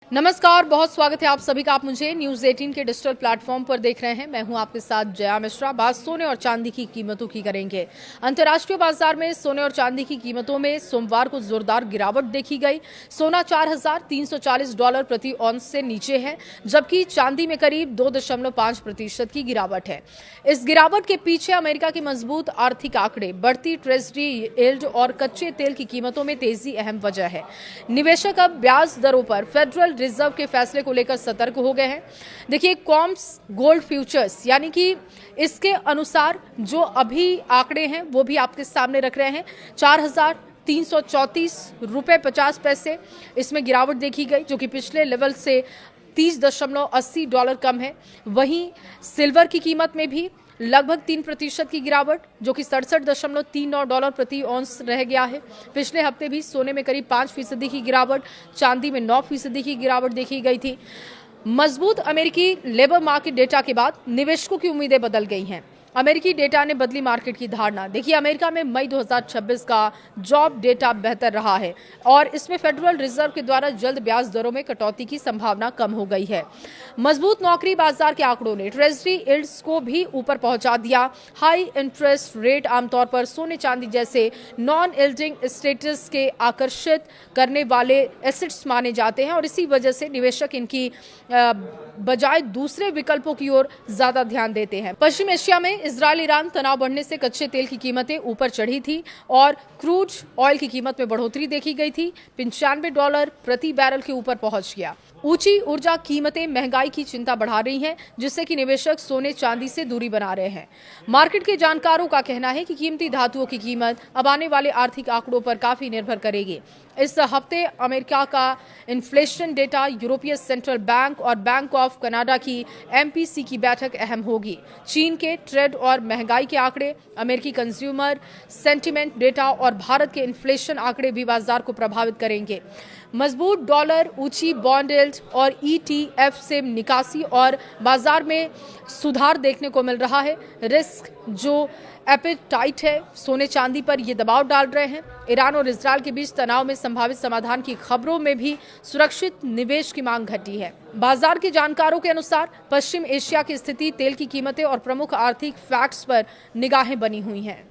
नमस्कार, बहुत स्वागत है आप सभी का। आप मुझे न्यूज़ 18 के डिजिटल प्लेटफॉर्म पर देख रहे हैं। मैं हूं आपके साथ जया मिश्रा। बात सोने और चांदी की कीमतों की करेंगे। अंतर्राष्ट्रीय बाजार में सोने और चांदी की कीमतों में सोमवार को जोरदार गिरावट देखी गई। सोना $4,340 प्रति औंस से नीचे है, जबकि चांदी में करीब 2.5% की गिरावट है। इस गिरावट के पीछे अमेरिका की मजबूत आर्थिक आंकड़े, बढ़ती ट्रेजरी यील्ड और कच्चे तेल की कीमतों में तेजी अहम वजह है। निवेशक अब ब्याज दरों पर फेडरल रिजर्व के फैसले को लेकर सतर्क हो गए हैं। देखिए, कॉम्स गोल्ड फ्यूचर्स यानी कि इसके अनुसार जो अभी आंकड़े हैं वो भी आपके सामने रख रहे हैं। $4,334.50 इसमें गिरावट देखी गई, जो कि पिछले लेवल से $30.80 कम है। वहीं सिल्वर की कीमत में भी लगभग 3% की गिरावट, जो कि $67.39 प्रति औंस रह गया है। पिछले हफ्ते भी सोने में करीब 5% की गिरावट, चांदी में 9% की गिरावट देखी गई थी। मजबूत अमेरिकी लेबर मार्केट डेटा के बाद निवेशकों की उम्मीदें बदल गई हैं। अमेरिकी डेटा ने बदली मार्केट की धारणा। देखिए, अमेरिका में मई 2026 का जॉब डेटा बेहतर रहा है और इसमें फेडरल रिजर्व के द्वारा जल्द ब्याज दरों में कटौती की संभावना कम हो गई है। मजबूत नौकरी बाजार के आंकड़ों ने ट्रेजरी यील्ड्स को भी ऊपर पहुंचा दिया। हाई इंटरेस्ट रेट आमतौर पर सोने चांदी जैसे नॉन यील्डिंग स्टेटस के आकर्षित करने वाले एसेट्स माने जाते हैं और इसी वजह से निवेशक इनकी बजाय दूसरे विकल्पों की ओर ज्यादा ध्यान देते हैं। पश्चिम एशिया में इजरायल ईरान तनाव बढ़ने से कच्चे तेल की कीमतें ऊपर चढ़ी थी और क्रूड ऑयल की कीमत में बढ़ोतरी देखी गई थी। $95 प्रति बैरल के ऊपर पहुंच गया। ऊंची ऊर्जा कीमतें महंगाई की चिंता बढ़ा रही हैं, जिससे कि निवेशक सोने चांदी से दूरी बना रहे हैं। मार्केट के जानकारों का कहना है कि कीमती धातुओं की कीमत अब आने वाले आर्थिक आंकड़ों पर काफी निर्भर करेगी। इस हफ्ते अमेरिका का इन्फ्लेशन डेटा, यूरोपीय सेंट्रल बैंक और बैंक ऑफ कनाडा की MPC की बैठक अहम होगी। चीन के ट्रेड और महंगाई के आंकड़े, अमेरिकी कंज्यूमर सेंटिमेंट डेटा और भारत के इन्फ्लेशन आंकड़े भी बाजार को प्रभावित करेंगे। मजबूत डॉलर, ऊंची बॉन्ड यील्ड और ETF से निकासी और बाजार में सुधार देखने को मिल रहा है। रिस्क जो एपेटाइट है सोने चांदी पर ये दबाव डाल रहे हैं। ईरान और इजरायल के बीच तनाव में संभावित समाधान की खबरों में भी सुरक्षित निवेश की मांग घटी है। बाजार के जानकारों के अनुसार पश्चिम एशिया की स्थिति, तेल की कीमतें और प्रमुख आर्थिक फैक्ट्स पर निगाहें बनी हुई हैं।